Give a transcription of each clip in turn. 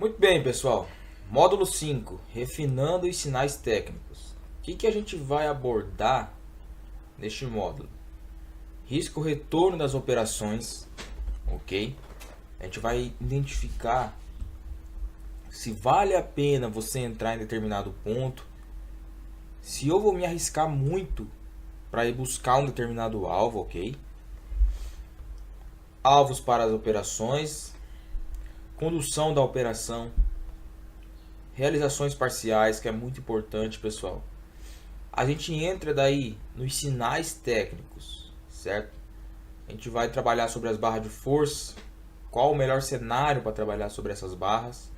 Muito bem, pessoal. Módulo 5, refinando os sinais técnicos. O que a gente vai abordar neste módulo? Risco retorno das operações, ok? A gente vai identificar se vale a pena você entrar em determinado ponto, se eu vou me arriscar muito para ir buscar um determinado alvo, ok? Alvos para as operações, condução da operação, realizações parciais, que é muito importante, pessoal. A gente entra daí nos sinais técnicos, certo? A gente vai trabalhar sobre as barras de força, qual o melhor cenário para trabalhar sobre essas barras,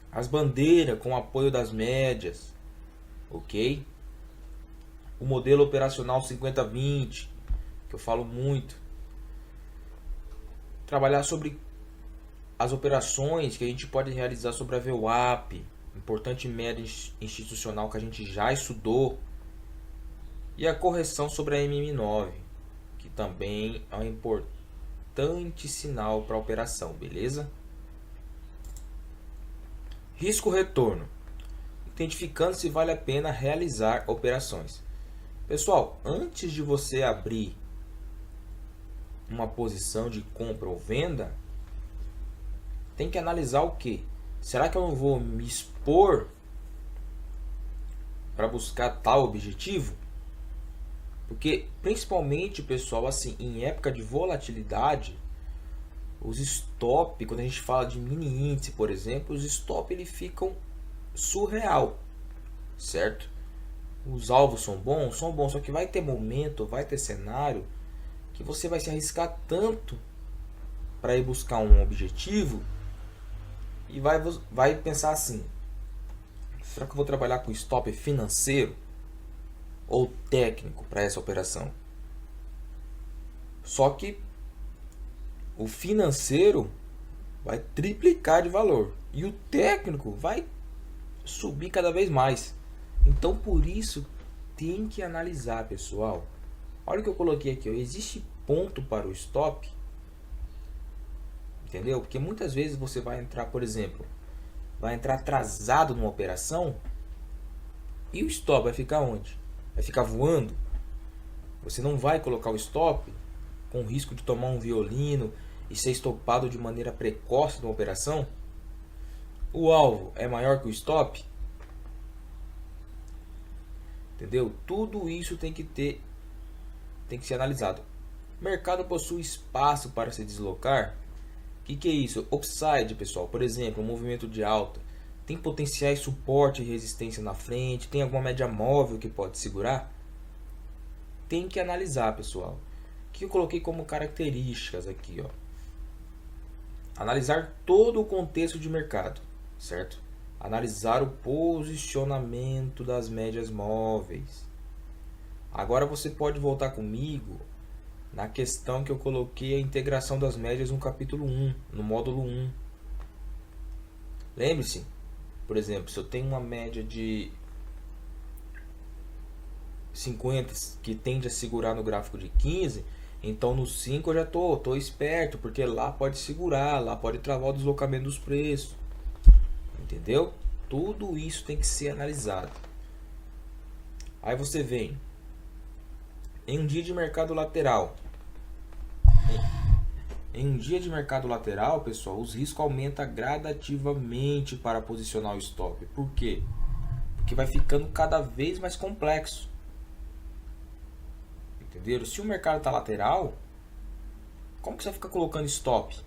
as bandeiras com apoio das médias, ok? O modelo operacional 50-20, que eu falo muito. Trabalhar sobre as operações que a gente pode realizar sobre a VWAP, importante média institucional que a gente já estudou, e a correção sobre a MM9, que também é um importante sinal para a operação, beleza? Risco retorno, identificando se vale a pena realizar operações. Pessoal, antes de você abrir uma posição de compra ou venda, tem que analisar o que? Será que eu não vou me expor para buscar tal objetivo? Porque principalmente, pessoal, assim, em época de volatilidade, os stop, quando a gente fala de mini índice, por exemplo, os stop eles ficam surreal, certo? Os alvos são bons, só que vai ter momento, vai ter cenário que você vai se arriscar tanto para ir buscar um objetivo e vai pensar assim: será que eu vou trabalhar com stop financeiro ou técnico para essa operação? Só que o financeiro vai triplicar de valor e o técnico vai subir cada vez mais. Então, por isso, tem que analisar, pessoal. Olha o que eu coloquei aqui, ó. Existe ponto para o stop, entendeu? Porque muitas vezes você vai entrar, por exemplo, vai entrar atrasado numa operação e o stop vai ficar onde? Vai ficar voando. Você não vai colocar o stop com risco de tomar um violino e ser estopado de maneira precoce numa operação. O alvo é maior que o stop, entendeu? Tudo isso tem que ser analisado. O mercado possui espaço para se deslocar. O que é isso? Upside, pessoal. Por exemplo, um movimento de alta. Tem potenciais suporte e resistência na frente? Tem alguma média móvel que pode segurar? Tem que analisar, pessoal. O que eu coloquei como características aqui, ó? Analisar todo o contexto de mercado, certo? Analisar o posicionamento das médias móveis. Agora você pode voltar comigo na questão que eu coloquei a integração das médias no capítulo 1, no módulo 1. Lembre-se, por exemplo, se eu tenho uma média de 50 que tende a segurar no gráfico de 15, então no 5 eu já tô esperto, porque lá pode segurar, lá pode travar o deslocamento dos preços. Entendeu? Tudo isso tem que ser analisado. Aí você vem em um dia de mercado lateral. Em um dia de mercado lateral, pessoal, os riscos aumentam gradativamente para posicionar o stop. Por quê? Porque vai ficando cada vez mais complexo. Entenderam? Se o mercado está lateral, como que você fica colocando stop?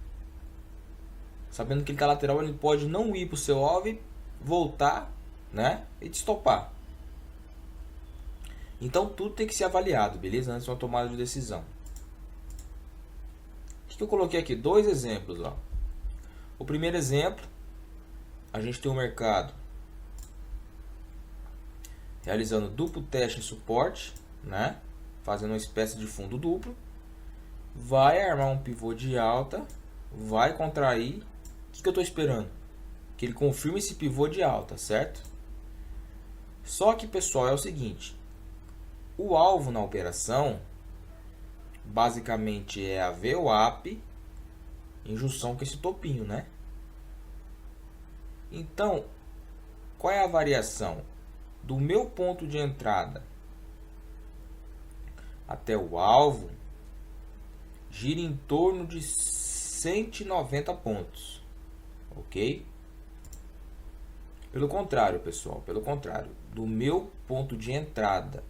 Sabendo que ele está lateral, ele pode não ir para o seu alvo e voltar, né? E te stopar. Então tudo tem que ser avaliado, beleza? Antes de uma tomada de decisão. O que eu coloquei aqui? Dois exemplos, ó. O primeiro exemplo, a gente tem um mercado realizando duplo teste de suporte, né? Fazendo uma espécie de fundo duplo. Vai armar um pivô de alta, vai contrair. O que eu estou esperando? Que ele confirme esse pivô de alta, certo? Só que, pessoal, é o seguinte: o alvo na operação basicamente é a VWAP em junção com esse topinho, né? Então, qual é a variação? Do meu ponto de entrada até o alvo, gira em torno de 190 pontos, ok? Pelo contrário, pessoal, pelo contrário, do meu ponto de entrada,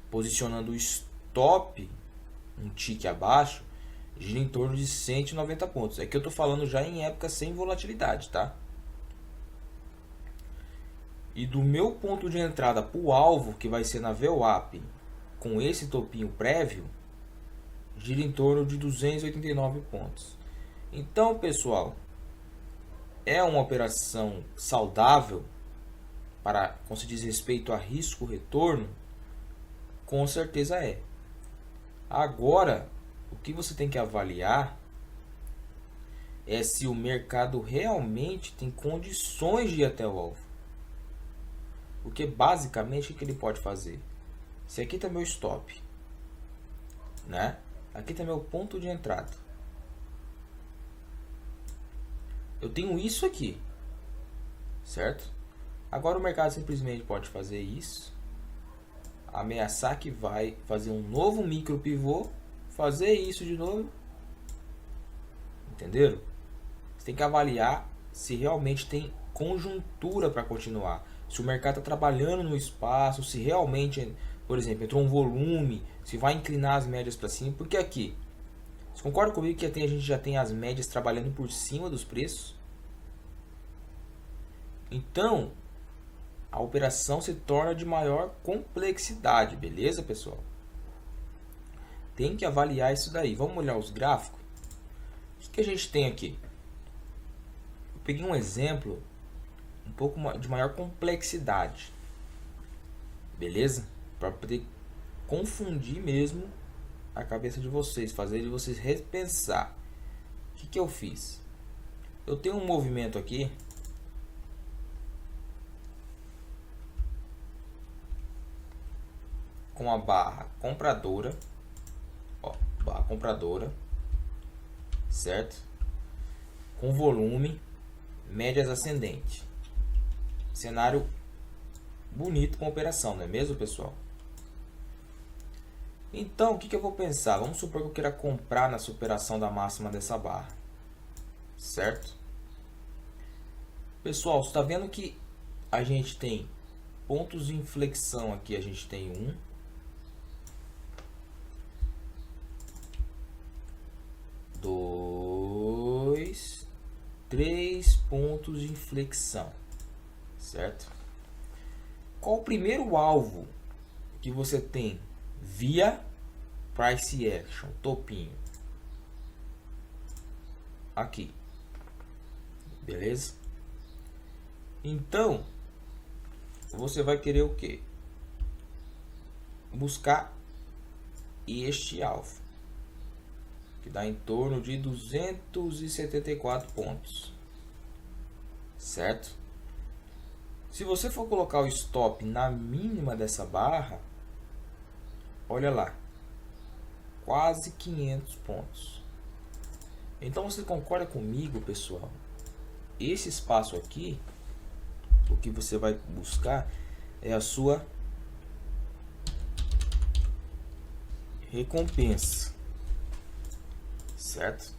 posicionando o stop um tique abaixo, gira em torno de 190 pontos. É que eu estou falando já em época sem volatilidade, tá? E do meu ponto de entrada para o alvo, que vai ser na VWAP, com esse topinho prévio, gira em torno de 289 pontos. Então, pessoal, é uma operação saudável para, com se diz respeito a risco-retorno? Com certeza é. Agora, o que você tem que avaliar é se o mercado realmente tem condições de ir até o alvo. Porque basicamente o que ele pode fazer? Se aqui está meu stop, né? Aqui está meu ponto de entrada. Eu tenho isso aqui, certo? Agora o mercado simplesmente pode fazer isso, ameaçar que vai fazer um novo micro pivô, fazer isso de novo. Entenderam? Você tem que avaliar se realmente tem conjuntura para continuar. Se o mercado está trabalhando no espaço, se realmente, por exemplo, entrou um volume, se vai inclinar as médias para cima. Porque aqui, você concorda comigo que a gente já tem as médias trabalhando por cima dos preços? Então, a operação se torna de maior complexidade, beleza, pessoal? Tem que avaliar isso daí. Vamos olhar os gráficos? O que a gente tem aqui? Eu peguei um exemplo um pouco de maior complexidade, beleza? Para poder confundir mesmo a cabeça de vocês, fazer de vocês repensar. O que eu fiz? Eu tenho um movimento aqui com a barra compradora, ó, barra compradora, certo? Com volume, médias ascendente. Cenário bonito com operação, não é mesmo, pessoal? Então, o que eu vou pensar? Vamos supor que eu queira comprar na superação da máxima dessa barra, certo? Pessoal, você está vendo que a gente tem pontos de inflexão aqui, a gente tem 1, 2, 3 pontos de inflexão, certo? Qual o primeiro alvo que você tem via price action, topinho? Aqui, beleza? Então, você vai querer o que? Buscar este alvo, que dá em torno de 274 pontos, certo? Se você for colocar o stop na mínima dessa barra, olha lá, quase 500 pontos. Então você concorda comigo, pessoal? Esse espaço aqui, o que você vai buscar é a sua recompensa, certo?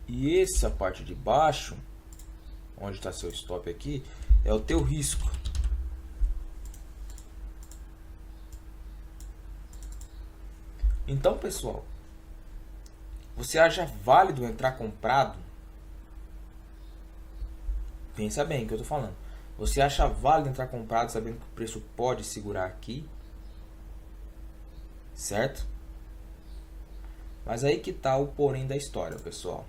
E essa parte de baixo, onde está seu stop aqui, é o teu risco. Então, pessoal, você acha válido entrar comprado? Pensa bem o que eu estou falando. Você acha válido entrar comprado sabendo que o preço pode segurar aqui? Certo? Mas aí que está o porém da história, pessoal.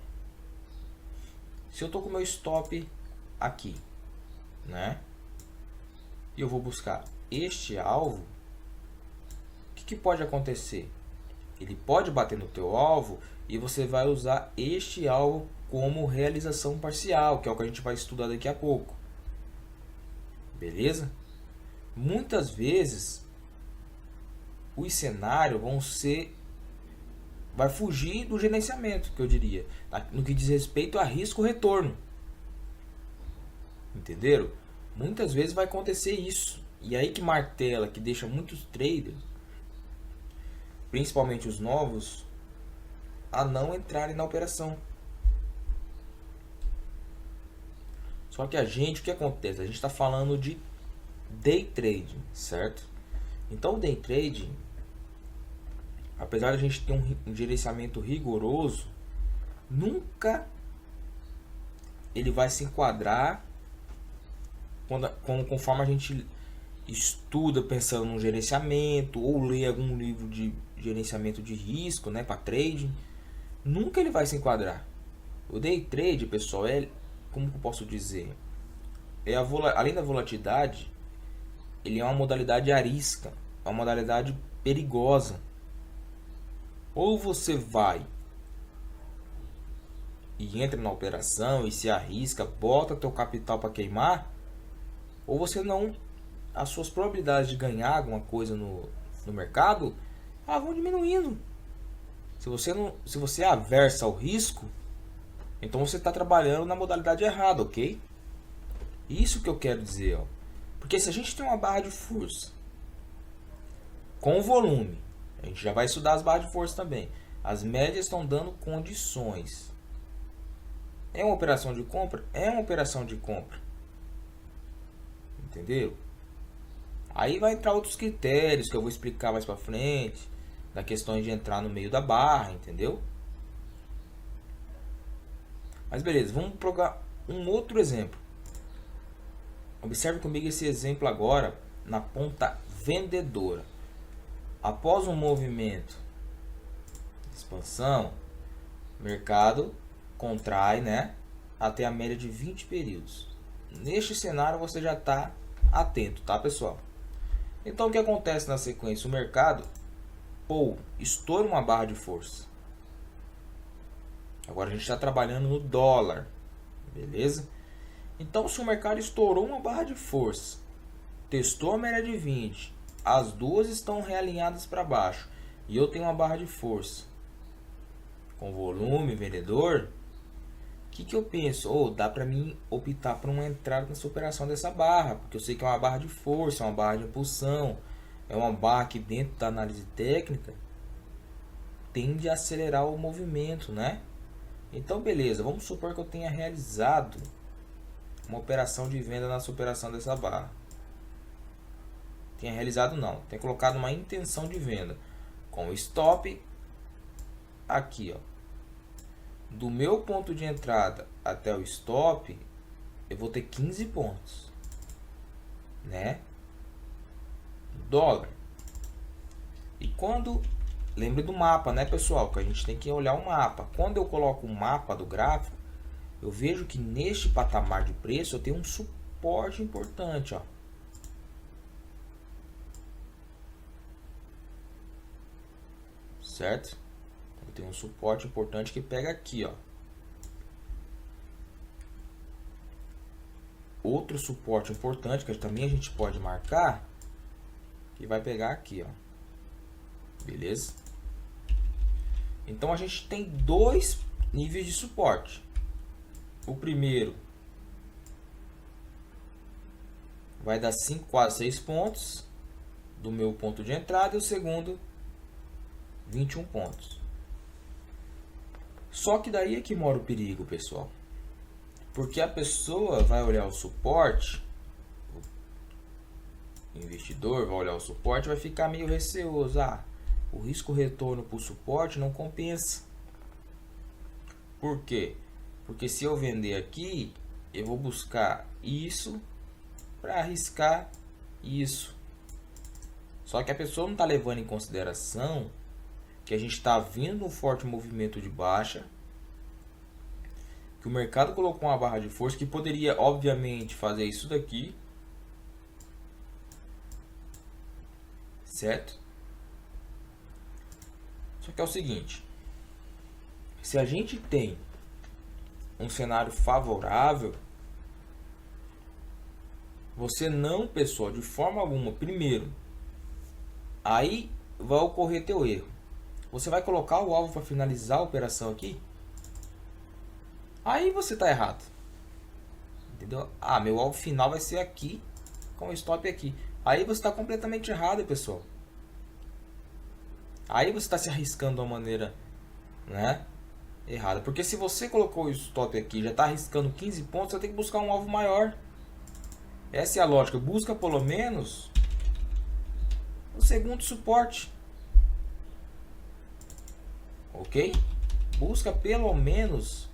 Se eu estou com o meu stop aqui, né? E eu vou buscar este alvo, o que pode acontecer? Ele pode bater no teu alvo e você vai usar este alvo como realização parcial, que é o que a gente vai estudar daqui a pouco. Beleza? Muitas vezes os cenários vai fugir do gerenciamento, que eu diria, no que diz respeito a risco-retorno. Entenderam? Muitas vezes vai acontecer isso. E aí que martela, que deixa muitos traders, principalmente os novos, a não entrarem na operação. Só que a gente, o que acontece? A gente está falando de day trading, certo? Então o day trading, apesar de a gente ter um gerenciamento rigoroso, nunca ele vai se enquadrar conforme a gente estuda pensando no gerenciamento ou lê algum livro de gerenciamento de risco, né, para trading. Nunca ele vai se enquadrar. O day trade, pessoal, como eu posso dizer, além da volatilidade, ele é uma modalidade arisca, é uma modalidade perigosa. Ou você vai e entra na operação e se arrisca, bota teu capital para queimar, ou você não, as suas probabilidades de ganhar alguma coisa no mercado, vão diminuindo. Se você é averso ao risco, então você está trabalhando na modalidade errada, ok? Isso que eu quero dizer, ó. Porque se a gente tem uma barra de força com volume, a gente já vai estudar as barras de força também. As médias estão dando condições. É uma operação de compra? É uma operação de compra. Entendeu? Aí vai entrar outros critérios que eu vou explicar mais pra frente, da questão de entrar no meio da barra, entendeu? Mas beleza, vamos pegar um outro exemplo. Observe comigo esse exemplo agora na ponta vendedora. Após um movimento de expansão, o mercado contrai, né, até a média de 20 períodos. Neste cenário você já está atento, tá, pessoal? Então o que acontece na sequência? O mercado estoura uma barra de força. Agora a gente está trabalhando no dólar, beleza? Então se o mercado estourou uma barra de força, testou a média de 20, as duas estão realinhadas para baixo e eu tenho uma barra de força com volume vendedor, o que eu penso? Dá para mim optar por uma entrada nessa operação dessa barra, porque eu sei que é uma barra de força, é uma barra de impulsão, é uma barra que dentro da análise técnica tende a acelerar o movimento, né? Então beleza, vamos supor que eu tenha realizado uma operação de venda nessa operação dessa barra. Tenha realizado não, tenha colocado uma intenção de venda com stop aqui, ó. Do meu ponto de entrada até o stop, eu vou ter 15 pontos, né? Dólar. E quando, lembre do mapa, né, pessoal, que a gente tem que olhar o mapa. Quando eu coloco o mapa do gráfico, eu vejo que neste patamar de preço eu tenho um suporte importante, ó. Certo? Eu tenho um suporte importante que pega aqui, ó. Outro suporte importante que também a gente pode marcar, que vai pegar aqui, ó. Beleza? Então a gente tem dois níveis de suporte. O primeiro vai dar 5, quase 6 pontos do meu ponto de entrada, e o segundo 21 pontos. Só que daí é que mora o perigo, pessoal. Porque a pessoa vai olhar o suporte, o investidor vai olhar o suporte e vai ficar meio receoso. O risco retorno para o suporte não compensa. Por quê? Porque se eu vender aqui, eu vou buscar isso para arriscar isso. Só que a pessoa não está levando em consideração que a gente está vindo um forte movimento de baixa, que o mercado colocou uma barra de força que poderia, obviamente, fazer isso daqui, certo? Só que é o seguinte, se a gente tem um cenário favorável, você não, pessoal, de forma alguma, primeiro, aí vai ocorrer teu erro. Você vai colocar o alvo para finalizar a operação aqui? Aí você está errado. Entendeu? Ah, meu alvo final vai ser aqui, com o stop aqui. Aí você está completamente errado, pessoal. Aí você está se arriscando de uma maneira, né, errada. Porque se você colocou o stop aqui, já está arriscando 15 pontos, você tem que buscar um alvo maior. Essa é a lógica. Busca pelo menos o segundo suporte. Ok? Busca pelo menos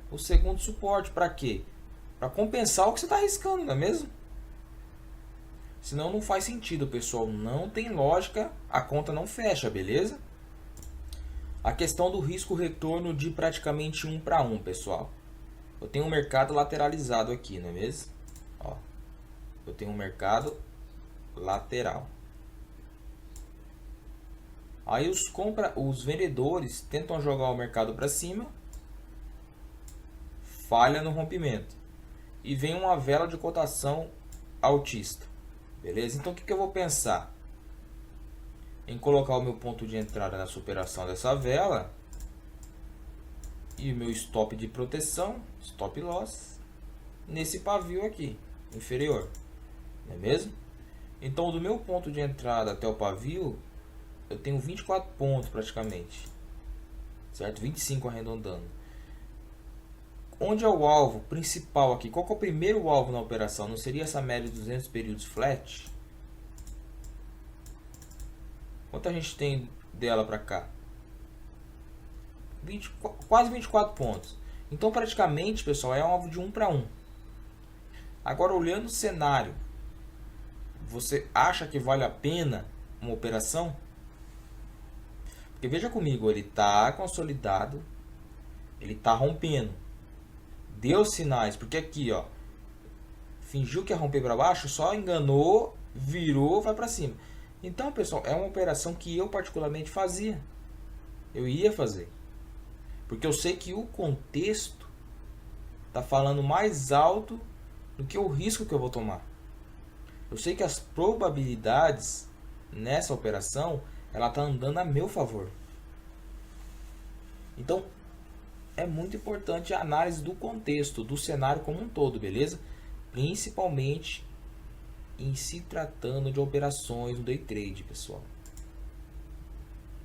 o segundo suporte. Para quê? Para compensar o que você está arriscando, não é mesmo? Senão não faz sentido, pessoal. Não tem lógica, a conta não fecha, beleza? A questão do risco retorno de praticamente 1 para 1, pessoal. Eu tenho um mercado lateralizado aqui, não é mesmo? Ó, eu tenho um mercado lateral. Aí os vendedores tentam jogar o mercado para cima, falha no rompimento e vem uma vela de cotação altista, beleza? Então o que eu vou pensar? Em colocar o meu ponto de entrada na superação dessa vela e o meu stop de proteção, stop loss, nesse pavio aqui, inferior, não é mesmo? Então do meu ponto de entrada até o pavio, eu tenho 24 pontos praticamente, certo? 25 arredondando. Onde é o alvo principal aqui? Qual que é o primeiro alvo na operação? Não seria essa média de 200 períodos flat? Quanto a gente tem dela para cá? Quase 24 pontos. Então praticamente, pessoal, é um alvo de 1 para 1. Agora olhando o cenário, você acha que vale a pena uma operação? Porque veja comigo, ele está consolidado, ele está rompendo, deu sinais, porque aqui, ó, fingiu que ia romper para baixo, só enganou, virou, vai para cima. Então, pessoal, é uma operação que eu particularmente fazia, eu ia fazer, porque eu sei que o contexto está falando mais alto do que o risco que eu vou tomar. Eu sei que as probabilidades nessa operação ela está andando a meu favor. Então, é muito importante a análise do contexto, do cenário como um todo, beleza? Principalmente em se tratando de operações no day trade, pessoal.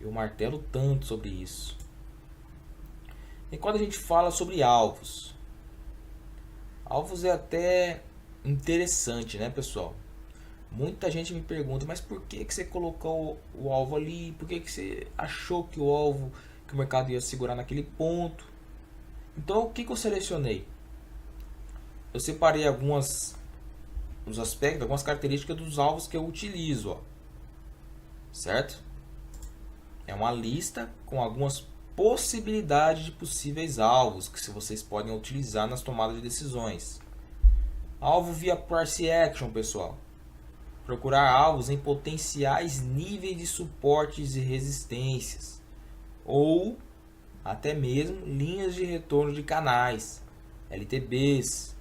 Eu martelo tanto sobre isso. E quando a gente fala sobre alvos, alvos é até interessante, né, pessoal? Muita gente me pergunta, mas por que você colocou o alvo ali? Por que você achou que o alvo, que o mercado ia segurar naquele ponto? Então, o que eu selecionei? Eu separei alguns aspectos, algumas características dos alvos que eu utilizo, ó. Certo? É uma lista com algumas possibilidades de possíveis alvos que vocês podem utilizar nas tomadas de decisões. Alvo via price action, pessoal. Procurar alvos em potenciais níveis de suportes e resistências, ou até mesmo linhas de retorno de canais, LTBs,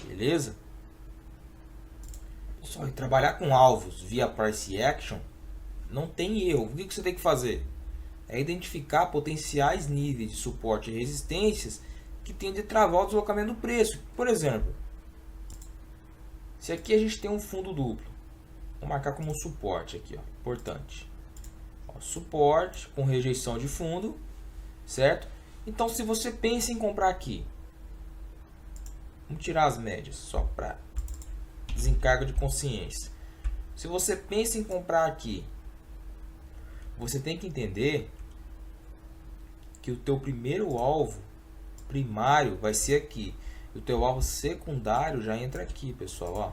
beleza? Só trabalhar com alvos via price action não tem erro. O que você tem que fazer? É identificar potenciais níveis de suporte e resistências que tendem a travar o deslocamento do preço. Por exemplo, se aqui a gente tem um fundo duplo, vou marcar como um suporte aqui, ó, importante. Ó, suporte com rejeição de fundo, certo? Então, se você pensa em comprar aqui, vamos tirar as médias, só para desencargo de consciência. Se você pensa em comprar aqui, você tem que entender que o teu primeiro alvo primário vai ser aqui. O teu alvo secundário já entra aqui, pessoal, ó.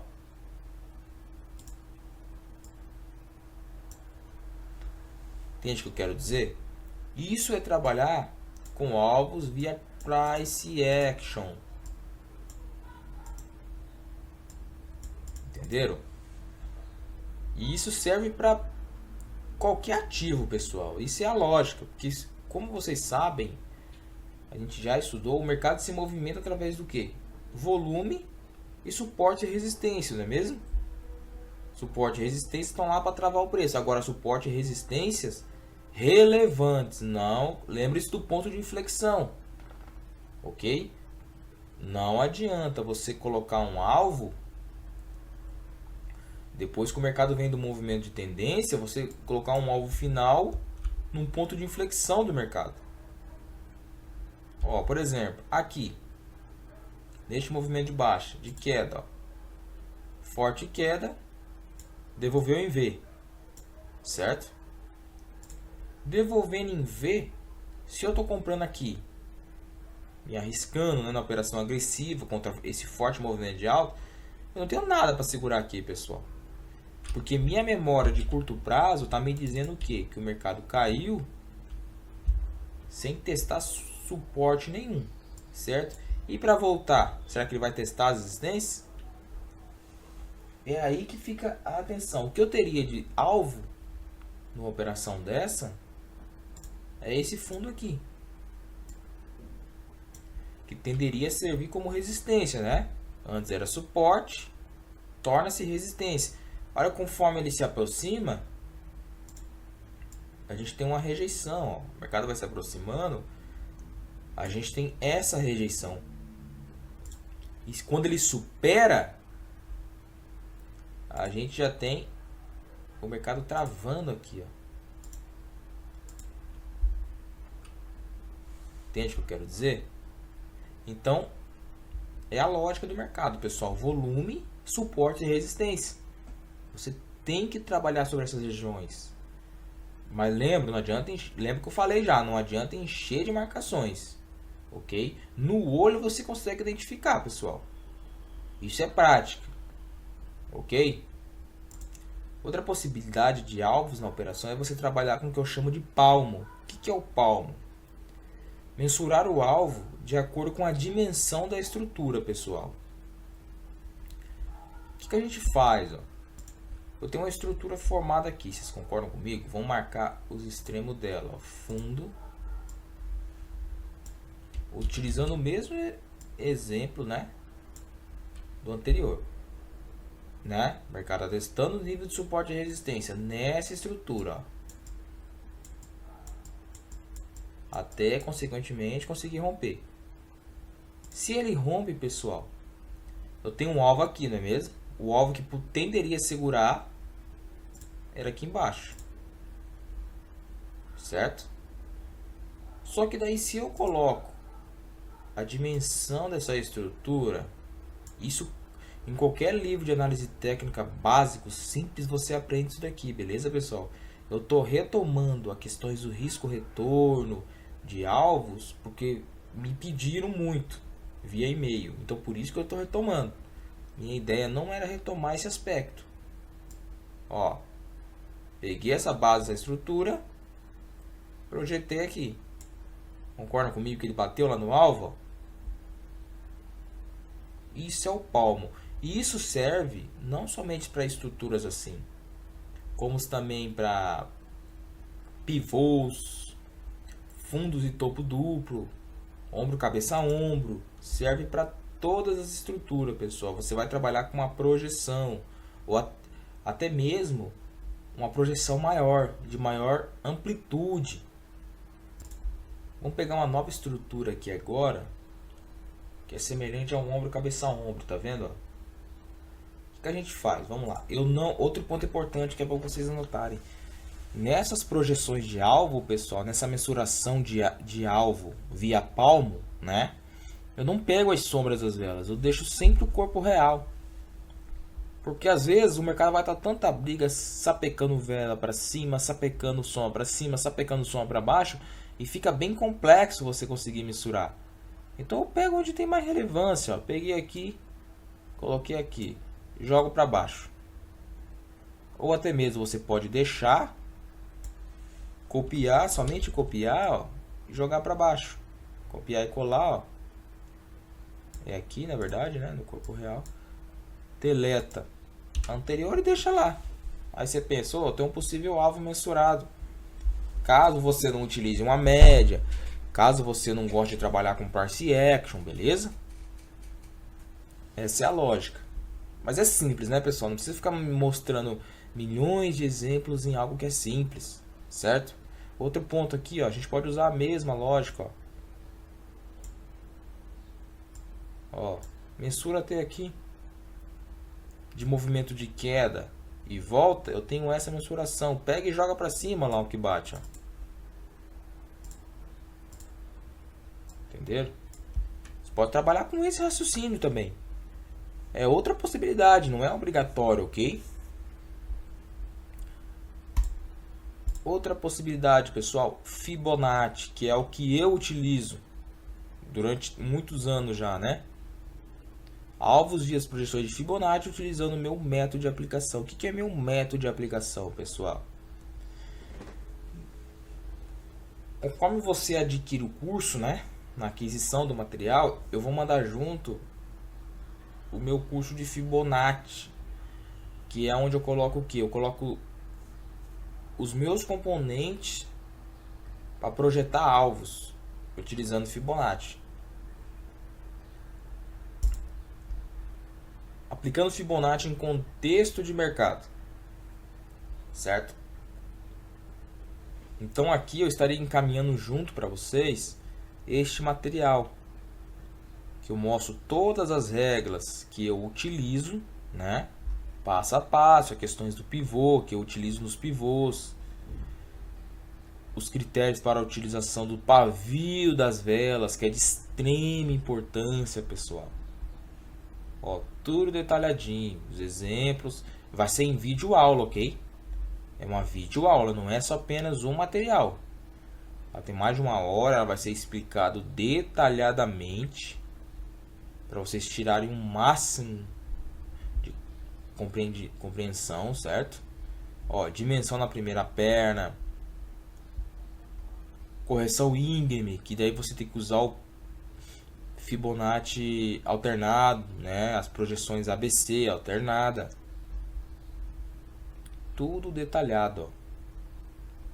Entende o que eu quero dizer? Isso é trabalhar com alvos via price action. Entenderam? E isso serve para qualquer ativo, pessoal. Isso é a lógica, porque como vocês sabem, a gente já estudou, o mercado se movimenta através do quê? Volume e suporte e resistência, não é mesmo? Suporte e resistência estão lá para travar o preço. Agora, suporte e resistências relevantes. Não, lembre-se do ponto de inflexão. Ok? Não adianta você colocar um alvo, depois que o mercado vem do movimento de tendência, você colocar um alvo final num ponto de inflexão do mercado. Ó, por exemplo, aqui, neste movimento de baixa, de queda, ó, forte queda, devolveu em V, certo? Devolvendo em V, se eu estou comprando aqui, me arriscando, né, na operação agressiva contra esse forte movimento de alta, eu não tenho nada para segurar aqui, pessoal. Porque minha memória de curto prazo está me dizendo o quê? Que o mercado caiu sem testar suporte nenhum, certo? E para voltar, será que ele vai testar as resistências? É aí que fica a atenção. O que eu teria de alvo numa operação dessa é esse fundo aqui, que tenderia a servir como resistência, né? Antes era suporte, torna-se resistência. Olha, conforme ele se aproxima, a gente tem uma rejeição. Ó. O mercado vai se aproximando, a gente tem essa rejeição. E quando ele supera, a gente já tem o mercado travando aqui. Ó. Entende o que eu quero dizer? Então, é a lógica do mercado, pessoal. Volume, suporte e resistência. Você tem que trabalhar sobre essas regiões. Mas lembra, não adianta, lembra que eu falei já, não adianta encher de marcações. Ok? No olho você consegue identificar, pessoal. Isso é prática. Ok? Outra possibilidade de alvos na operação é você trabalhar com o que eu chamo de palmo. O que é o palmo? Mensurar o alvo de acordo com a dimensão da estrutura, pessoal. O que a gente faz? Ó? Eu tenho uma estrutura formada aqui, vocês concordam comigo? Vamos marcar os extremos dela. Ó. Fundo. Utilizando o mesmo exemplo, né, do anterior. Né? O mercado está testando o nível de suporte e resistência nessa estrutura. Ó. Até, consequentemente, conseguir romper. Se ele rompe, pessoal, eu tenho um alvo aqui, não é mesmo? O alvo que tenderia a segurar era aqui embaixo. Certo? Só que daí se eu coloco a dimensão dessa estrutura, isso em qualquer livro de análise técnica básico, simples, você aprende isso daqui, beleza, pessoal? Eu estou retomando as questões do risco-retorno de alvos, porque me pediram muito via e-mail. Então, por isso que eu estou retomando. Minha ideia não era retomar esse aspecto. Ó, peguei essa base da estrutura, projetei aqui. Concorda comigo que ele bateu lá no alvo? Ó? Isso é o palmo. E isso serve não somente para estruturas assim, como também para pivôs, fundos de topo duplo, ombro, cabeça, ombro. Serve para todas as estruturas, pessoal. Você vai trabalhar com uma projeção, ou até mesmo uma projeção maior, de maior amplitude. Vamos pegar uma nova estrutura aqui agora, que é semelhante a um ombro, cabeça, ombro, tá vendo? Ó? O que a gente faz? Vamos lá. Outro ponto importante que é para vocês anotarem. Nessas projeções de alvo, pessoal, nessa mensuração de alvo via palmo, né? Eu não pego as sombras das velas, eu deixo sempre o corpo real. Porque às vezes o mercado vai estar tanta briga, sapecando vela para cima, sapecando sombra para cima, sapecando sombra para baixo, e fica bem complexo você conseguir mensurar. Então eu pego onde tem mais relevância, ó. Peguei aqui, coloquei aqui, jogo para baixo. Ou até mesmo você pode deixar, copiar, somente copiar, ó, e jogar para baixo. Copiar e colar, ó. É aqui, na verdade, né, no corpo real. Deleta anterior e deixa lá. Aí você pensou, oh, tem um possível alvo mensurado. Caso você não utilize uma média, caso você não goste de trabalhar com price action, beleza? Essa é a lógica. Mas é simples, né, pessoal? Não precisa ficar me mostrando milhões de exemplos em algo que é simples, certo? Outro ponto aqui, ó, a gente pode usar a mesma lógica, ó. Ó, mensura até aqui de movimento de queda e volta, eu tenho essa mensuração. Pega e joga para cima lá o que bate, ó. Entenderam? Você pode trabalhar com esse raciocínio também. É outra possibilidade, não é obrigatório, ok? Outra possibilidade, pessoal, Fibonacci, que é o que eu utilizo durante muitos anos já, né? Alvos via as projeções de Fibonacci utilizando o meu método de aplicação. O que é meu método de aplicação, pessoal? Conforme você adquire o curso, né? Na aquisição do material, eu vou mandar junto o meu curso de Fibonacci, que é onde eu coloco o que? Eu coloco os meus componentes para projetar alvos utilizando Fibonacci. Aplicando Fibonacci em contexto de mercado, certo? Então aqui eu estarei encaminhando junto para vocês este material, que eu mostro todas as regras que eu utilizo, né? Passo a passo, as questões do pivô que eu utilizo nos pivôs, os critérios para a utilização do pavio das velas, que é de extrema importância, pessoal. Ó, tudo detalhadinho, os exemplos, vai ser em vídeo aula, ok? É uma vídeo aula, não é só apenas um material. Ela tem mais de 1 hora, ela vai ser explicado detalhadamente para vocês tirarem o máximo de compreensão, certo? Ó, dimensão na primeira perna, correção íngreme, que daí você tem que usar o Fibonacci alternado, né? As projeções ABC alternada. Tudo detalhado, ó.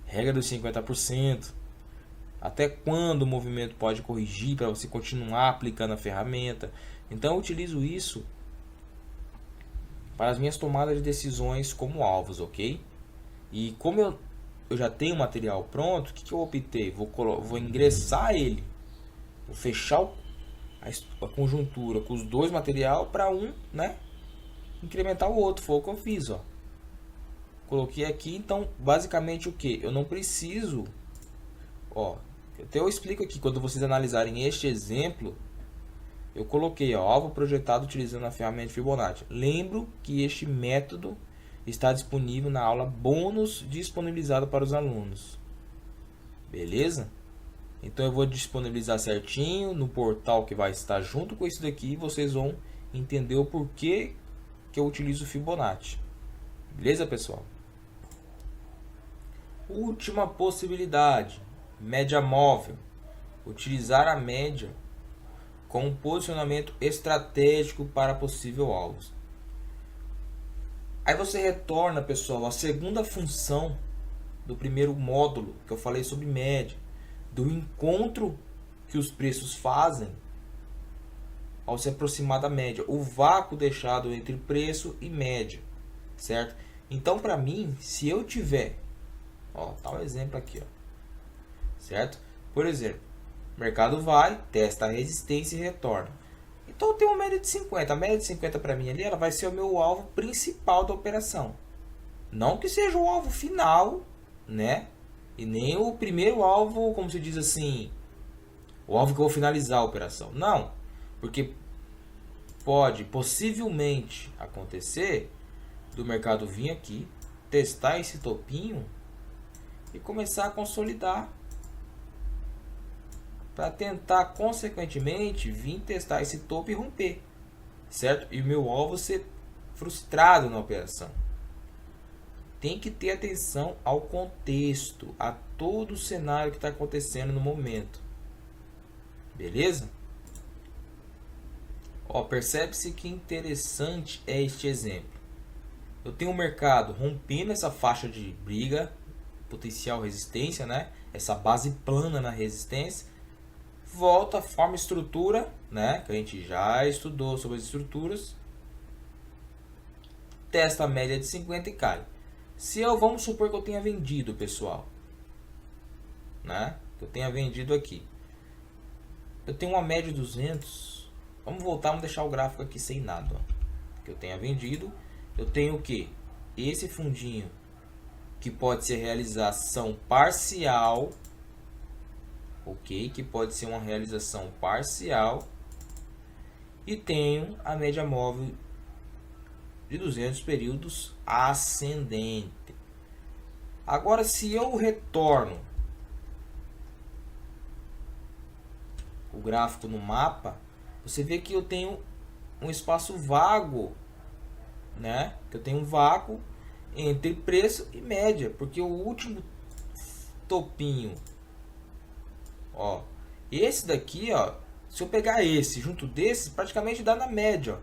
Regra dos 50%. Até quando o movimento pode corrigir para você continuar aplicando a ferramenta. Então eu utilizo isso para as minhas tomadas de decisões como alvos, ok? E como eu já tenho o material pronto, o que eu optei? Vou ingressar ele, vou fechar a conjuntura com os dois material para um, né, incrementar o outro. Foi o que eu fiz, ó. Coloquei aqui, então basicamente o que? Eu não preciso, ó, até eu explico aqui quando vocês analisarem este exemplo. Eu coloquei, ó, alvo projetado utilizando a ferramenta Fibonacci. Lembro que este método está disponível na aula bônus disponibilizada para os alunos. Beleza? Então eu vou disponibilizar certinho no portal que vai estar junto com isso daqui. E vocês vão entender o porquê que eu utilizo o Fibonacci. Beleza, pessoal? Última possibilidade, média móvel. Utilizar a média com um posicionamento estratégico para possível alvos. Aí você retorna, pessoal, a segunda função do primeiro módulo que eu falei sobre média, do encontro que os preços fazem ao se aproximar da média, o vácuo deixado entre preço e média, certo? Então, para mim, se eu tiver, ó, tá um exemplo aqui, ó, certo? Por exemplo, o mercado vai, testa a resistência e retorna. Então eu tenho uma média de 50. A média de 50 para mim ali, ela vai ser o meu alvo principal da operação. Não que seja o alvo final, né? E nem o primeiro alvo, como se diz assim, o alvo que eu vou finalizar a operação. Não, porque pode possivelmente acontecer do mercado vir aqui, testar esse topinho e começar a consolidar para tentar consequentemente vir testar esse topo e romper, certo? E o meu alvo ser frustrado na operação. Tem que ter atenção ao contexto, a todo o cenário que está acontecendo no momento. Beleza? Ó, percebe-se que interessante é este exemplo. Eu tenho um mercado rompendo essa faixa de briga, potencial resistência, né? Essa base plana na resistência. Volta, forma estrutura, né? Que a gente já estudou sobre as estruturas. Testa a média de 50 e cai. Se eu, vamos supor que eu tenha vendido, pessoal, né? Que eu tenha vendido aqui. Eu tenho uma média de 200. Vamos voltar, vamos deixar o gráfico aqui sem nada, ó, que eu tenha vendido. Eu tenho o que? Esse fundinho que pode ser realização parcial, ok? Que pode ser uma realização parcial. E tenho a média móvel de 200 períodos ascendente. Agora, se eu retorno o gráfico no mapa, você vê que eu tenho um espaço vago, né? Que eu tenho um vácuo entre preço e média, porque o último topinho, ó, esse daqui, ó, se eu pegar esse junto desse, praticamente dá na média, ó,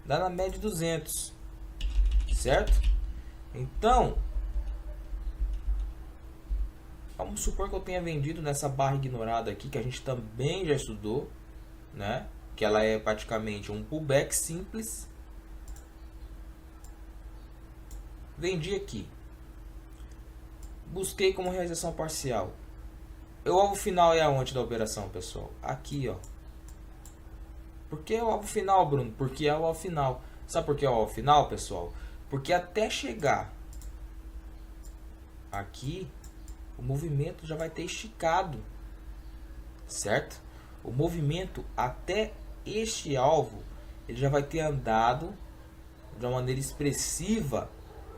dá na média 200, certo? Então, vamos supor que eu tenha vendido nessa barra ignorada aqui, que a gente também já estudou, né? Que ela é praticamente um pullback simples. Vendi aqui. Busquei como realização parcial. O alvo final é aonde da operação, pessoal? Aqui, ó. Por que o alvo final, Bruno? Porque é o alvo final. Sabe por que é o alvo final, pessoal? Porque até chegar aqui, o movimento já vai ter esticado, certo? O movimento até este alvo, ele já vai ter andado de uma maneira expressiva,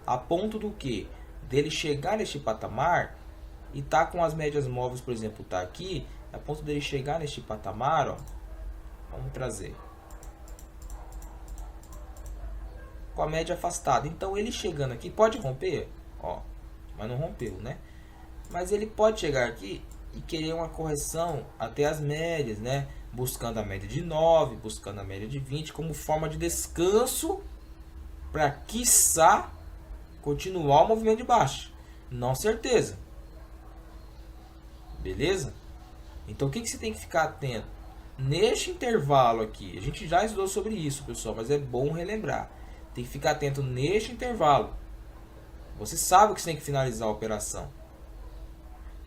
a ponto do que? Dele chegar neste patamar e tá com as médias móveis, por exemplo, tá aqui, a ponto dele chegar neste patamar, ó. Vamos trazer com a média afastada. Então ele chegando aqui pode romper, ó, mas não rompeu, né? Mas ele pode chegar aqui e querer uma correção até as médias, né? Buscando a média de 9, buscando a média de 20 como forma de descanso para quiçá continuar o movimento de baixa. Não certeza. Beleza? Então o que você tem que ficar atento? Neste intervalo aqui, a gente já estudou sobre isso, pessoal, mas é bom relembrar. Tem que ficar atento neste intervalo. Você sabe que você tem que finalizar a operação.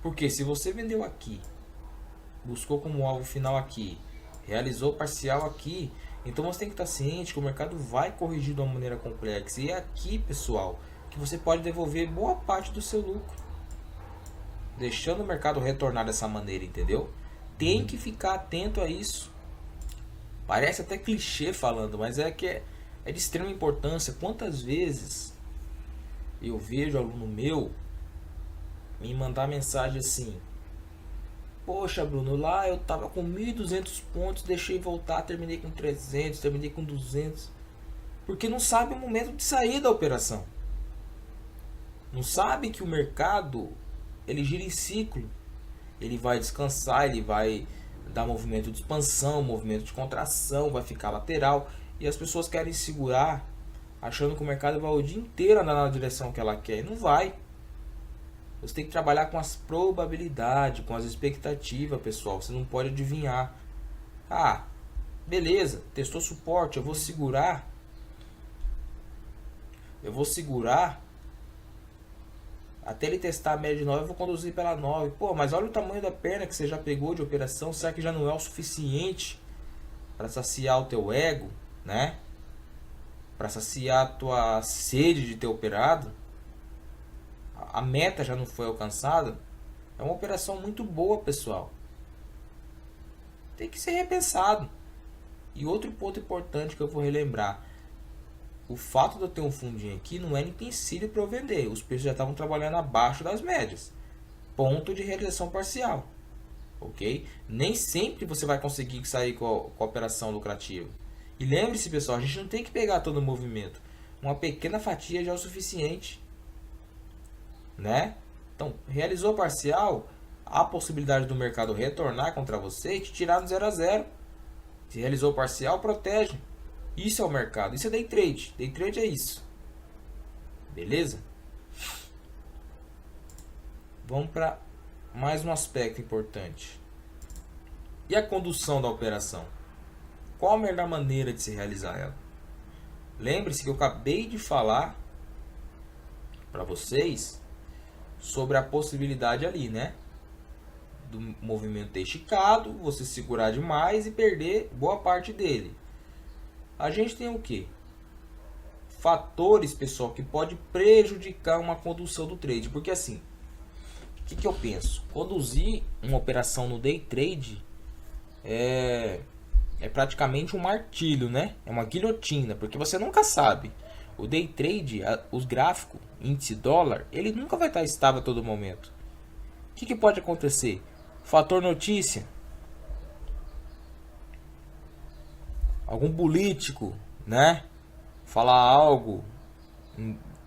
Porque se você vendeu aqui, buscou como alvo final aqui, realizou parcial aqui, então você tem que estar ciente que o mercado vai corrigir de uma maneira complexa. E é aqui, pessoal, que você pode devolver boa parte do seu lucro, deixando o mercado retornar dessa maneira, entendeu? Tem que ficar atento a isso. Parece até clichê falando, mas é que é de extrema importância. Quantas vezes eu vejo aluno meu me mandar mensagem assim: poxa, Bruno, lá eu tava com 1.200 pontos, deixei voltar, terminei com 300, terminei com 200. Porque não sabe o momento de sair da operação. Não sabe que o mercado, ele gira em ciclo. Ele vai descansar, ele vai dar movimento de expansão, movimento de contração, vai ficar lateral. E as pessoas querem segurar, achando que o mercado vai o dia inteiro andar na direção que ela quer. E não vai. Você tem que trabalhar com as probabilidades, com as expectativas, pessoal. Você não pode adivinhar. Ah, beleza, testou suporte, eu vou segurar. Até ele testar a média de 9, eu vou conduzir pela 9. Pô, mas olha o tamanho da perna que você já pegou de operação. Será que já não é o suficiente para saciar o teu ego, né? Para saciar a tua sede de ter operado? A meta já não foi alcançada? É uma operação muito boa, pessoal. Tem que ser repensado. E outro ponto importante que eu vou relembrar: o fato de eu ter um fundinho aqui não é empecilho para eu vender. Os preços já estavam trabalhando abaixo das médias. Ponto de realização parcial. Ok? Nem sempre você vai conseguir sair com a operação lucrativa. E lembre-se, pessoal, a gente não tem que pegar todo o movimento. Uma pequena fatia já é o suficiente, né? Então, realizou parcial, há a possibilidade do mercado retornar contra você e te tirar no 0 a 0. Se realizou parcial, protege. Isso é o mercado, isso é day trade. Day trade é isso. Beleza? Vamos para mais um aspecto importante. E a condução da operação? Qual a melhor maneira de se realizar ela? Lembre-se que eu acabei de falar para vocês sobre a possibilidade ali, né? do movimento ter esticado, você segurar demais e perder boa parte dele. A gente tem o que? Fatores, pessoal, que pode prejudicar uma condução do trade. Porque assim, o que eu penso? Conduzir uma operação no day trade é praticamente um martírio, né? É uma guilhotina, porque você nunca sabe. O day trade, os gráficos, índice dólar, ele nunca vai estar estável a todo momento. O que pode acontecer? Fator notícia. Algum político, né? Falar algo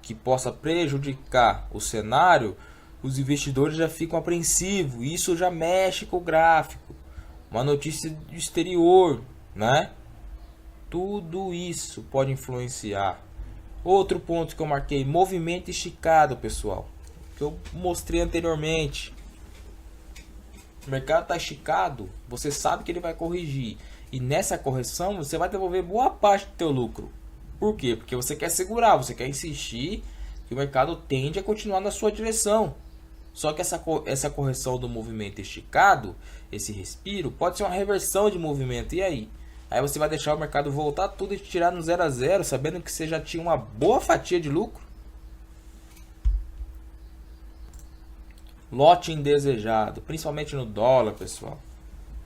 que possa prejudicar o cenário, os investidores já ficam apreensivos. Isso já mexe com o gráfico. Uma notícia do exterior, né? Tudo isso pode influenciar. Outro ponto que eu marquei, movimento esticado, pessoal, que eu mostrei anteriormente. O mercado está esticado, você sabe que ele vai corrigir. E nessa correção você vai devolver boa parte do teu lucro. Por quê? Porque você quer segurar, você quer insistir que o mercado tende a continuar na sua direção. Só que essa correção do movimento esticado, esse respiro, pode ser uma reversão de movimento. E aí? Aí você vai deixar o mercado voltar tudo e te tirar no 0 a 0, sabendo que você já tinha uma boa fatia de lucro? Lote indesejado, principalmente no dólar, pessoal.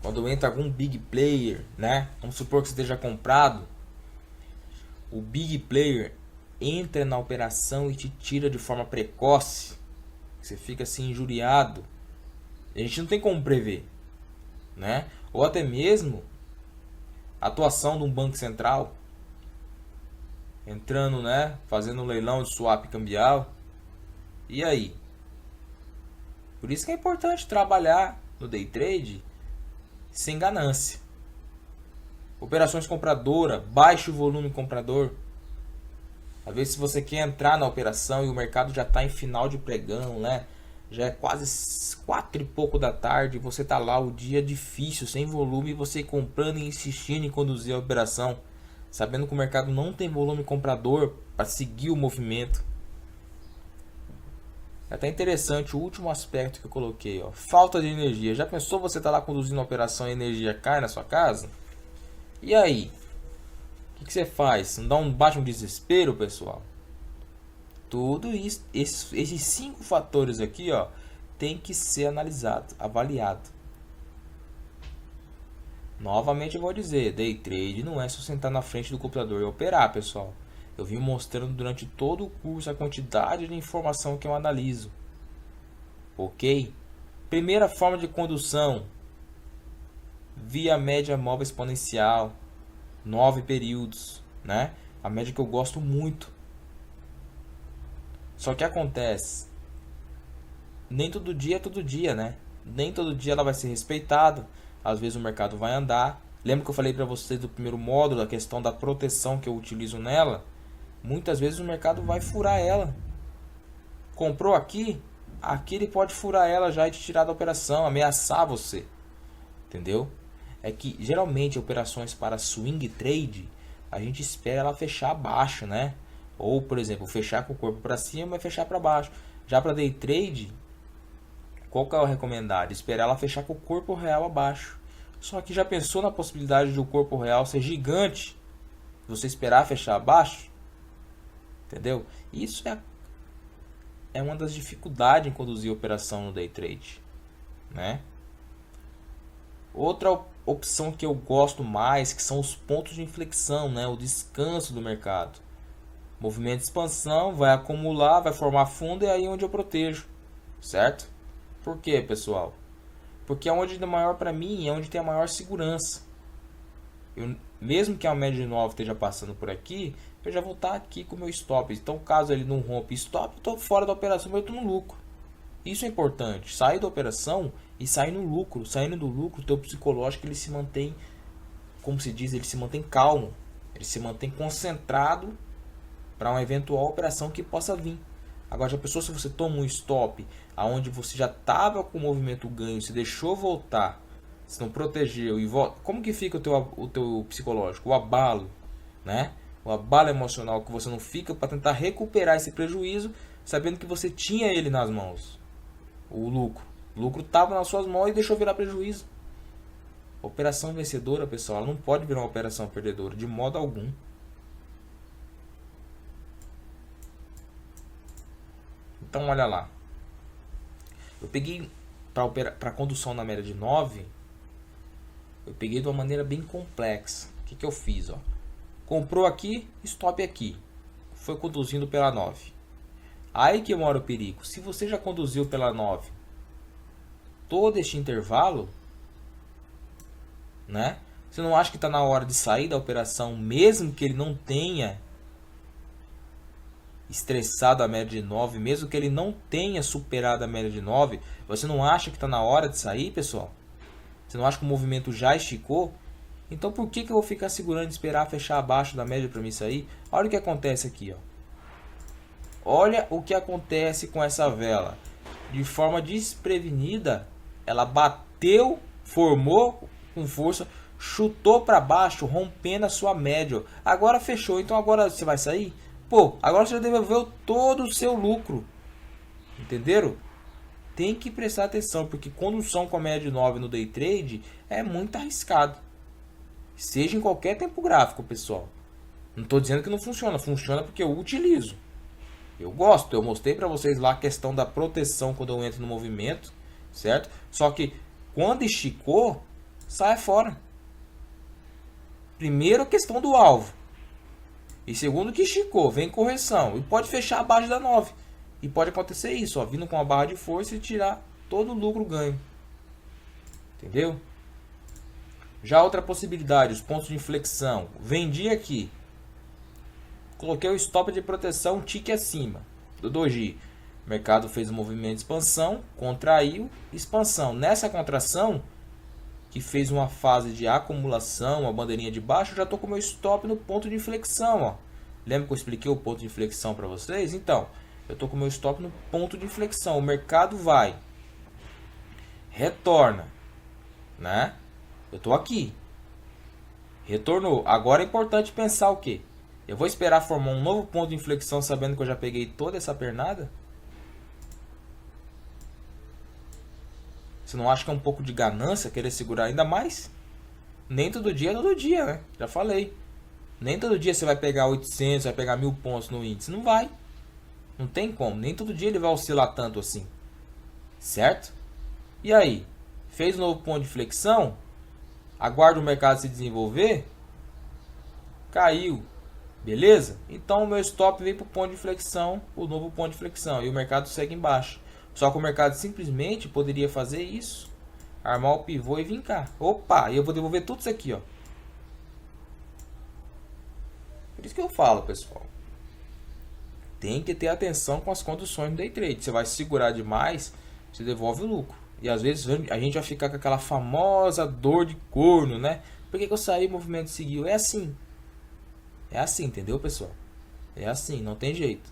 Quando entra algum big player, né? Vamos supor que você esteja comprado. O big player entra na operação e te tira de forma precoce. Você fica assim injuriado. A gente não tem como prever, né? Ou até mesmo a atuação de um banco central entrando, né? Fazendo um leilão de swap cambial. E aí? Por isso que é importante trabalhar no day trade sem ganância. Operações compradora, baixo volume comprador. Às vezes se você quer entrar na operação e o mercado já está em final de pregão, né? Já é quase 4 e pouco da tarde, você está lá o dia difícil, sem volume, e você comprando e insistindo em conduzir a operação, sabendo que o mercado não tem volume comprador para seguir o movimento. É até interessante o último aspecto que eu coloquei, ó, falta de energia. Já pensou você tá lá conduzindo a operação e a energia cai na sua casa? E aí? O que você faz? Não bate um desespero, pessoal? Tudo isso, esses 5 fatores aqui, ó, tem que ser analisado, avaliado. Novamente eu vou dizer, day trade não é só sentar na frente do computador e operar, pessoal. Eu vim mostrando durante todo o curso a quantidade de informação que eu analiso. Ok? Primeira forma de condução. Via média móvel exponencial. 9 períodos, né? A média que eu gosto muito. Só que acontece, nem todo dia é todo dia, né? Nem todo dia ela vai ser respeitada. Às vezes o mercado vai andar. Lembra que eu falei para vocês do primeiro módulo, a questão da proteção que eu utilizo nela? Muitas vezes o mercado vai furar ela. Comprou aqui, aqui ele pode furar ela já e te tirar da operação, ameaçar você. Entendeu? É que geralmente operações para swing trade, a gente espera ela fechar abaixo, né? Ou, por exemplo, fechar com o corpo para cima e fechar para baixo. Já para day trade, qual que é o recomendado? Esperar ela fechar com o corpo real abaixo. Só que já pensou na possibilidade de o corpo real ser gigante? Você esperar fechar abaixo? Entendeu? Isso é uma das dificuldades em conduzir a operação no day trade, né? Outra opção que eu gosto mais, que são os pontos de inflexão, né? O descanso do mercado. Movimento de expansão, vai acumular, vai formar fundo, e é aí onde eu protejo, certo? Por quê, pessoal? Porque é onde é maior para mim, é onde tem a maior segurança. Mesmo que a média de 9 esteja passando por aqui, eu já vou estar aqui com o meu stop. Então, caso ele não rompa stop, eu estou fora da operação, mas eu estou no lucro. Isso é importante. Sair da operação e sair no lucro. Saindo do lucro, o teu psicológico ele se mantém, como se diz, ele se mantém calmo. Ele se mantém concentrado para uma eventual operação que possa vir. Agora, já pensou se você toma um stop aonde você já estava com o movimento ganho, se deixou voltar, se não protegeu e volta, como que fica o teu psicológico? O abalo, né? O abalo emocional que você não fica para tentar recuperar esse prejuízo, sabendo que você tinha ele nas mãos, o lucro. O lucro estava nas suas mãos e deixou virar prejuízo. A operação vencedora, pessoal, ela não pode virar uma operação perdedora de modo algum. Então, olha lá. Eu peguei para condução na média de 9, eu peguei de uma maneira bem complexa. O que eu fiz? Ó? Comprou aqui, stop aqui. Foi conduzindo pela 9. Aí que mora o perigo. Se você já conduziu pela 9 todo este intervalo, né? Você não acha que está na hora de sair da operação, mesmo que ele não tenha estressado a média de 9, mesmo que ele não tenha superado a média de 9, você não acha que está na hora de sair, pessoal? Você não acha que o movimento já esticou? Então por que eu vou ficar segurando e esperar fechar abaixo da média para mim sair? Olha o que acontece aqui, ó. Olha o que acontece com essa vela. De forma desprevenida, ela bateu, formou com força, chutou para baixo, rompendo a sua média. Agora fechou, então agora você vai sair? Pô, agora você já devolveu todo o seu lucro. Entenderam? Tem que prestar atenção, porque condução com a média de 9 no day trade é muito arriscado. Seja em qualquer tempo gráfico, pessoal. Não estou dizendo que não funciona. Funciona porque eu utilizo. Eu gosto. Eu mostrei para vocês lá a questão da proteção quando eu entro no movimento. Certo? Só que quando esticou, sai fora. Primeiro a questão do alvo. E segundo que esticou, vem correção. E pode fechar abaixo da 9. E pode acontecer isso, ó, vindo com a barra de força e tirar todo o lucro ganho. Entendeu? Já outra possibilidade, os pontos de inflexão. Vendi aqui. Coloquei o stop de proteção um tique acima do doji. O mercado fez um movimento de expansão, contraiu, expansão. Nessa contração, que fez uma fase de acumulação, uma bandeirinha de baixo, eu já estou com o meu stop no ponto de inflexão. Ó. Lembra que eu expliquei o ponto de inflexão para vocês? Então, eu estou com o meu stop no ponto de inflexão. O mercado vai, retorna, né? Eu estou aqui, retornou. Agora é importante pensar o quê? Eu vou esperar formar um novo ponto de inflexão sabendo que eu já peguei toda essa pernada? Você não acha que é um pouco de ganância querer segurar ainda mais? Nem todo dia é todo dia, né? Já falei. Nem todo dia você vai pegar 800, vai pegar 1000 pontos no índice. Não vai. Não tem como. Nem todo dia ele vai oscilar tanto assim. Certo? E aí? Fez um novo ponto de flexão? Aguarda o mercado se desenvolver? Caiu. Beleza? Então o meu stop veio para o ponto de flexão, o novo ponto de flexão. E o mercado segue embaixo. Só que o mercado simplesmente poderia fazer isso. Armar o pivô e vir cá. Opa! E eu vou devolver tudo isso aqui, ó. Por isso que eu falo, pessoal. Tem que ter atenção com as conduções do day trade. Você vai segurar demais, você devolve o lucro. E às vezes a gente vai ficar com aquela famosa dor de corno, né? Por que eu saí e o movimento seguiu? É assim. É assim, entendeu, pessoal? É assim, não tem jeito.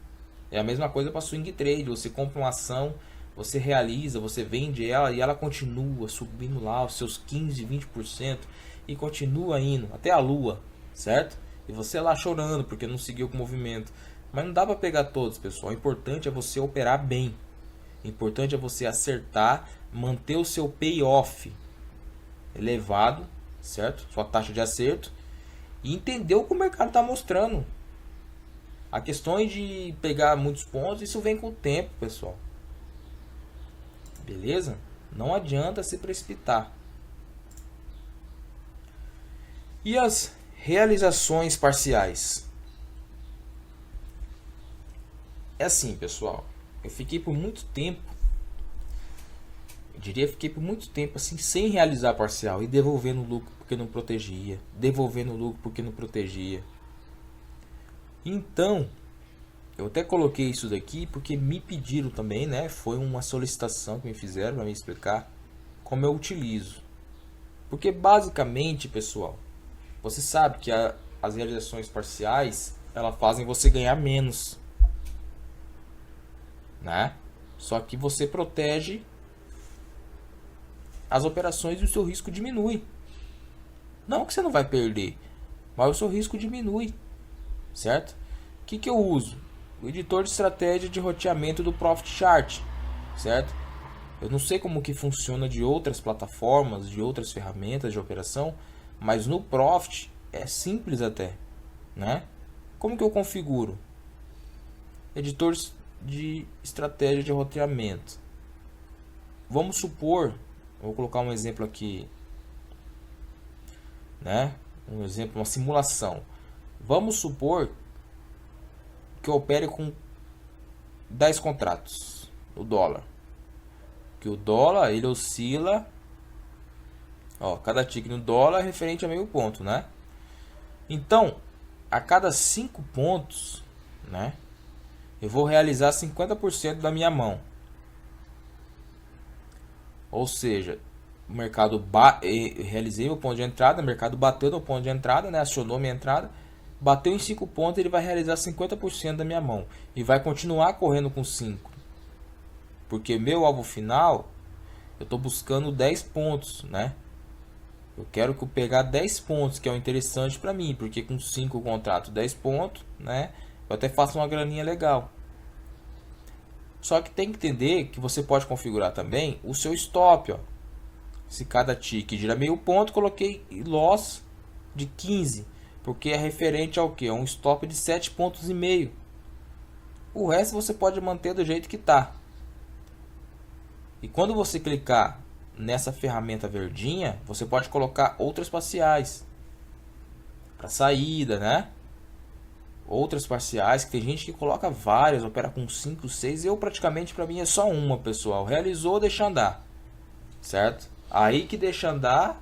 É a mesma coisa para swing trade. Você compra uma ação, você realiza, você vende ela e ela continua subindo lá os seus 15, 20% e continua indo até a lua, certo? E você lá chorando porque não seguiu com o movimento. Mas não dá para pegar todos, pessoal. O importante é você operar bem. O importante é você acertar, manter o seu payoff elevado, certo? Sua taxa de acerto e entender o que o mercado está mostrando. A questão de pegar muitos pontos, isso vem com o tempo, pessoal. Beleza? Não adianta se precipitar. E as realizações parciais? É assim, pessoal. Eu fiquei por muito tempo, fiquei por muito tempo assim, sem realizar parcial e devolvendo lucro porque não protegia, devolvendo lucro porque não protegia. Então, eu até coloquei isso daqui porque me pediram também, né? Foi uma solicitação que me fizeram para me explicar como eu utilizo. Porque basicamente, pessoal, você sabe que as realizações parciais, elas fazem você ganhar menos, né? Só que você protege as operações e o seu risco diminui. Não que você não vai perder, mas o seu risco diminui, certo? O que eu uso? O editor de estratégia de roteamento do Profit Chart, certo? Eu não sei como que funciona de outras plataformas, de outras ferramentas de operação, mas no Profit é simples até, né? Como que eu configuro? Editor de estratégia de roteamento. Vamos supor, vou colocar um exemplo aqui, né? Um exemplo, uma simulação. Vamos supor que eu opere com 10 contratos, o dólar. Que o dólar ele oscila, ó, cada tique no dólar é referente a meio ponto, né? Então, a cada 5 pontos, né, eu vou realizar 50% da minha mão. Ou seja, o mercado realizei meu ponto de entrada, o mercado bateu no ponto de entrada, né, acionou minha entrada, bateu em 5 pontos, ele vai realizar 50% da minha mão e vai continuar correndo com 5. Porque meu alvo final, eu estou buscando 10 pontos, né? Eu quero que eu pegar 10 pontos, que é o interessante para mim, porque com 5 contratos, 10 pontos, né? Eu até faço uma graninha legal. Só que tem que entender que você pode configurar também o seu stop, ó. Se cada tique gira meio ponto, coloquei loss de 15, porque é referente ao que? É um stop de 7,5 pontos. O resto você pode manter do jeito que tá. E quando você clicar nessa ferramenta verdinha, você pode colocar outras parciais para saída, né? Outras parciais, que tem gente que coloca várias, opera com 5, 6. Eu praticamente, para mim, é só uma, pessoal. Realizou, deixa andar, certo? Aí que deixa andar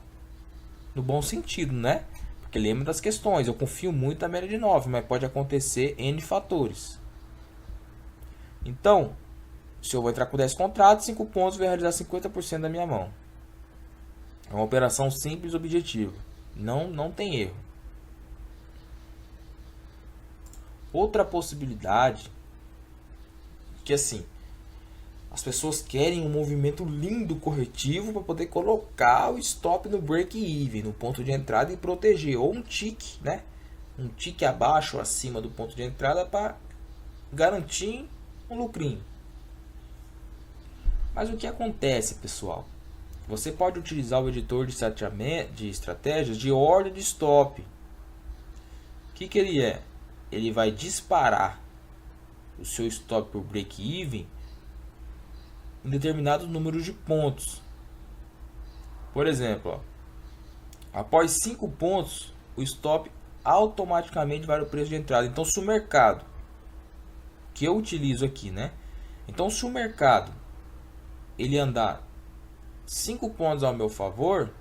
no bom sentido, né? Porque lembra das questões. Eu confio muito na média de 9, mas pode acontecer N fatores. Então, se eu vou entrar com 10 contratos, 5 pontos, vou realizar 50% da minha mão. É uma operação simples e objetiva. Não tem erro. Outra possibilidade, que assim, as pessoas querem um movimento lindo corretivo para poder colocar o stop no break-even, no ponto de entrada e proteger. Ou um tique, né? Um tique abaixo ou acima do ponto de entrada para garantir um lucrinho. Mas o que acontece, pessoal? Você pode utilizar o editor de estratégias de ordem de stop. O que ele é? Ele vai disparar o seu stop por break-even em determinado número de pontos. Por exemplo, ó, após 5 pontos, o stop automaticamente vai no preço de entrada. Então, se o mercado, que eu utilizo aqui, né? Então, se o mercado ele andar 5 pontos ao meu favor,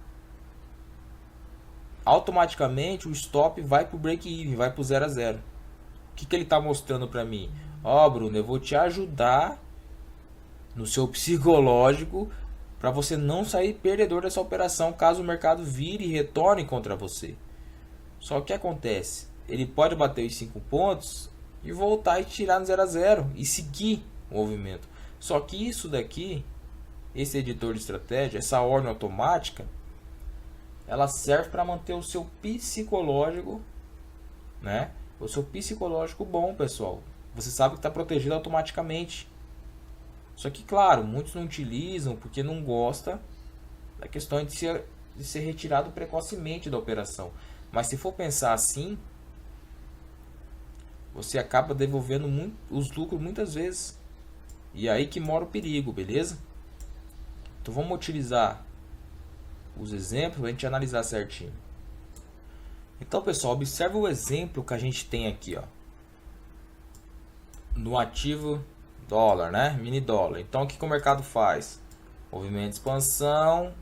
automaticamente o stop vai para o break-even, vai para o 0 a 0. O que ele está mostrando para mim? Ó, Bruno, eu vou te ajudar no seu psicológico para você não sair perdedor dessa operação caso o mercado vire e retorne contra você. Só que acontece? Ele pode bater os 5 pontos e voltar e tirar no 0 a 0 e seguir o movimento. Só que isso daqui, esse editor de estratégia, essa ordem automática, ela serve para manter o seu psicológico, né? O seu psicológico bom, pessoal. Você sabe que está protegido automaticamente. Só que, claro, muitos não utilizam porque não gosta da questão de ser retirado precocemente da operação. Mas se for pensar assim, você acaba devolvendo os lucros muitas vezes. E aí que mora o perigo, beleza? Então vamos utilizar os exemplos para a gente analisar certinho. Então, pessoal, observe o exemplo que a gente tem aqui, ó, no ativo dólar, né? Mini dólar. Então, o que o mercado faz? Movimento de expansão,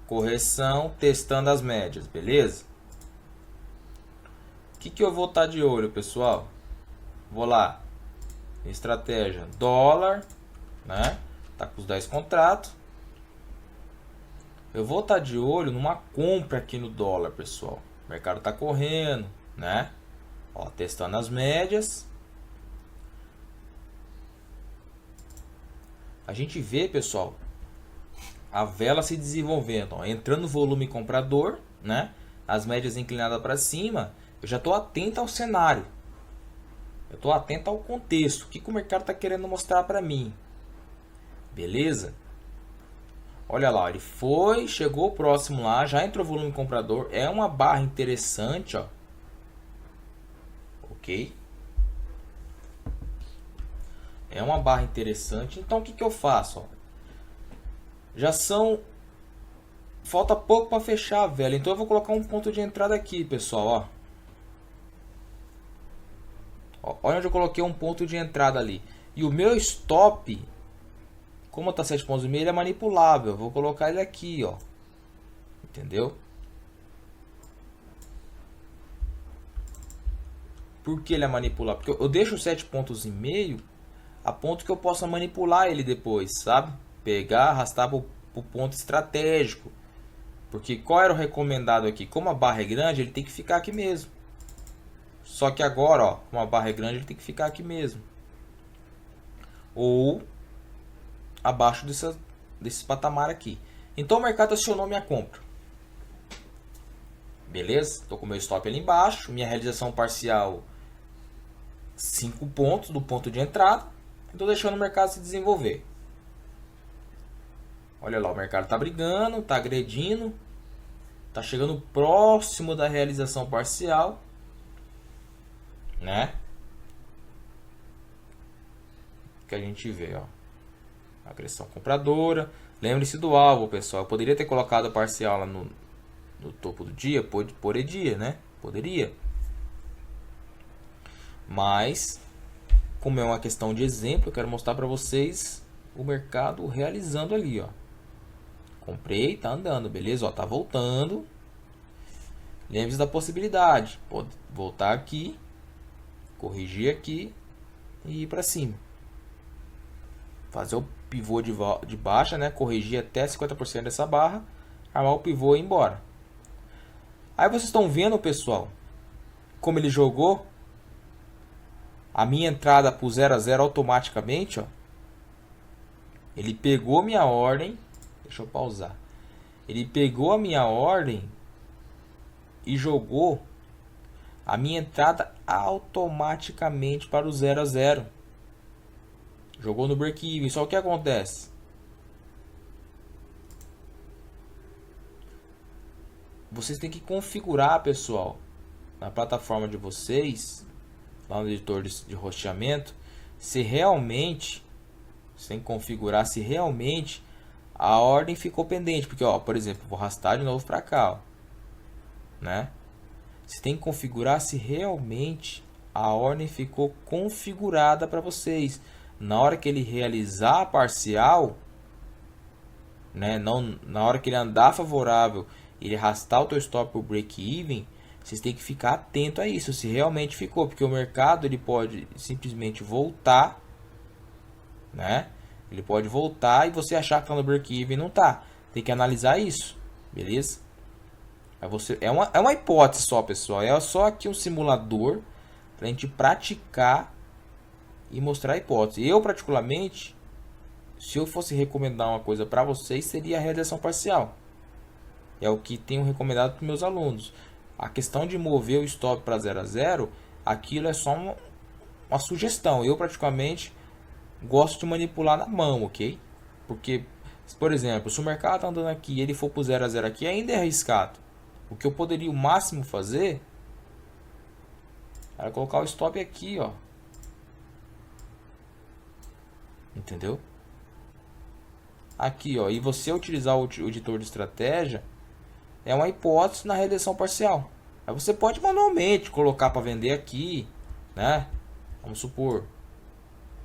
correção, testando as médias, beleza? O que eu vou estar de olho, pessoal? Vou lá, estratégia dólar, né? Tá com os 10 contratos. Eu vou estar de olho numa compra aqui no dólar, pessoal. O mercado tá correndo, né? Ó, testando as médias. A gente vê, pessoal, a vela se desenvolvendo, ó, entrando volume comprador, né? As médias inclinadas para cima. Eu já estou atento ao cenário. Eu estou atento ao contexto. O que o mercado está querendo mostrar para mim? Beleza? Olha lá, ele foi, chegou próximo lá, já entrou volume comprador. É uma barra interessante, ó. Ok? É uma barra interessante. Então o que que eu faço, ó? Já são... Falta pouco para fechar, velho. Então eu vou colocar um ponto de entrada aqui, pessoal, ó. Olha onde eu coloquei um ponto de entrada ali. E o meu stop, como está 7 pontos e meio, ele é manipulável. Eu vou colocar ele aqui, ó. Entendeu? Por que ele é manipulável? Porque eu deixo 7 pontos e meio a ponto que eu possa manipular ele depois, sabe? Pegar, arrastar para o ponto estratégico. Porque qual era o recomendado aqui? Como a barra é grande, ele tem que ficar aqui mesmo. Só que agora, ó, como a barra é grande, ele tem que ficar aqui mesmo. Ou abaixo desse patamar aqui. Então o mercado acionou minha compra. Beleza? Estou com meu stop ali embaixo. Minha realização parcial 5 pontos do ponto de entrada. Estou deixando o mercado se desenvolver. Olha lá, o mercado está brigando, está agredindo. Está chegando próximo da realização parcial. Né? Que a gente vê, ó. Agressão compradora. Lembre-se do alvo, pessoal. Eu poderia ter colocado a parcial lá no topo do dia, por dia, né? Poderia. Mas, como é uma questão de exemplo, eu quero mostrar para vocês o mercado realizando ali, ó. Comprei, tá andando, beleza? Ó, tá voltando. Lembre-se da possibilidade. Pode voltar aqui, corrigir aqui e ir para cima. Fazer o pivô de baixa, né? Corrigir até 50% dessa barra, armar o pivô e ir embora. Aí vocês estão vendo, pessoal, como ele jogou a minha entrada para o 0 a 0 automaticamente, ó. Ele pegou minha ordem, deixa eu pausar. Ele pegou a minha ordem e jogou a minha entrada automaticamente para o 0 a 0. Jogou no break-even. Só o que acontece? Vocês têm que configurar, pessoal, na plataforma de vocês, lá no editor de roteamento, se realmente, você tem que configurar se realmente a ordem ficou pendente. Porque, ó, por exemplo, vou arrastar de novo para cá, ó, né? Você tem que configurar se realmente a ordem ficou configurada para vocês. Na hora que ele realizar a parcial, né, não, na hora que ele andar favorável, ele arrastar o teu stop para o break-even, vocês têm que ficar atento a isso, se realmente ficou, porque o mercado ele pode simplesmente voltar, né? Ele pode voltar e você achar que está no break-even e não está. Tem que analisar isso, beleza? É uma hipótese só, pessoal. É só aqui um simulador para a gente praticar e mostrar a hipótese. Eu, particularmente, se eu fosse recomendar uma coisa para vocês, seria a realização parcial. É o que tenho recomendado para meus alunos. A questão de mover o stop para 0 a 0, aquilo é só uma sugestão. Eu, praticamente, gosto de manipular na mão, ok? Porque, por exemplo, se o mercado está andando aqui e ele for para o 0 a 0 aqui, ainda é arriscado. O que eu poderia o máximo fazer era colocar o stop aqui, ó. Entendeu? Aqui, ó. E você utilizar o editor de estratégia é uma hipótese na realização parcial. Aí você pode manualmente colocar para vender aqui, né? Vamos supor,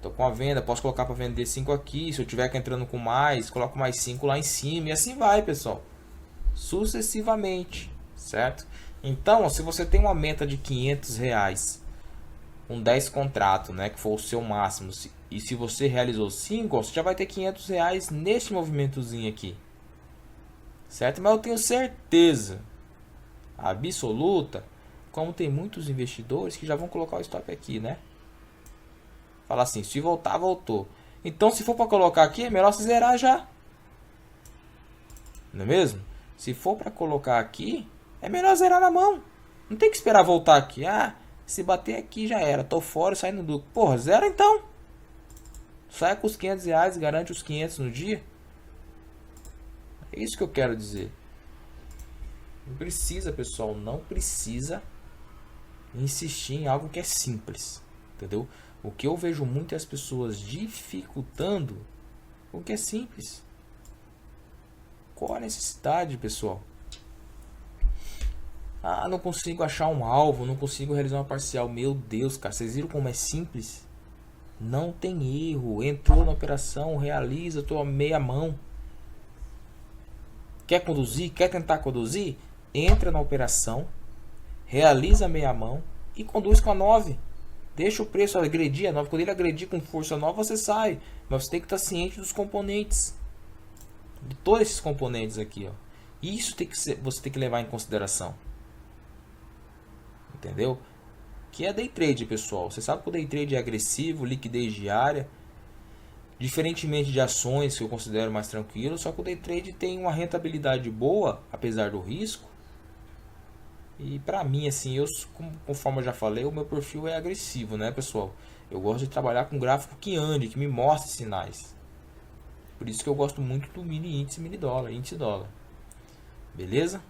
tô com a venda, posso colocar para vender 5 aqui. Se eu tiver que entrando com mais, coloco mais 5 lá em cima. E assim vai, pessoal. Sucessivamente, certo? Então, se você tem uma meta de R$500, com 10 contratos, né, que for o seu máximo, e se você realizou 5, você já vai ter R$500 neste movimentozinho aqui, certo? Mas eu tenho certeza absoluta, como tem muitos investidores que já vão colocar o stop aqui, né? Fala assim, se voltar, voltou. Então, se for para colocar aqui, é melhor se zerar já, não é mesmo? Se for para colocar aqui, é melhor zerar na mão. Não tem que esperar voltar aqui. Ah, se bater aqui já era. Tô fora, saindo do lucro. Porra, zero então. Sai com os R$500, garante os 500 no dia. É isso que eu quero dizer. Não precisa, pessoal, não precisa insistir em algo que é simples, entendeu? O que eu vejo muito é as pessoas dificultando o que é simples. Qual a necessidade, pessoal? Ah, não consigo achar um alvo, não consigo realizar uma parcial. Meu Deus, cara, vocês viram como é simples? Não tem erro. Entrou na operação, realiza, tua meia mão. Quer conduzir? Quer tentar conduzir? Entra na operação, realiza a meia mão e conduz com a 9. Deixa o preço agredir a 9. Quando ele agredir com força 9, você sai. Mas você tem que estar ciente dos componentes. De todos esses componentes aqui, ó. Isso tem que ser, você tem que levar em consideração. Entendeu? Que é day trade, pessoal. Você sabe que o day trade é agressivo, liquidez diária. Diferentemente de ações que eu considero mais tranquilo, só que o day trade tem uma rentabilidade boa, apesar do risco. E pra mim, assim, conforme eu já falei, o meu perfil é agressivo, né, pessoal? Eu gosto de trabalhar com gráfico que ande, que me mostre sinais. Por isso que eu gosto muito do mini índice, mini dólar, índice dólar. Beleza?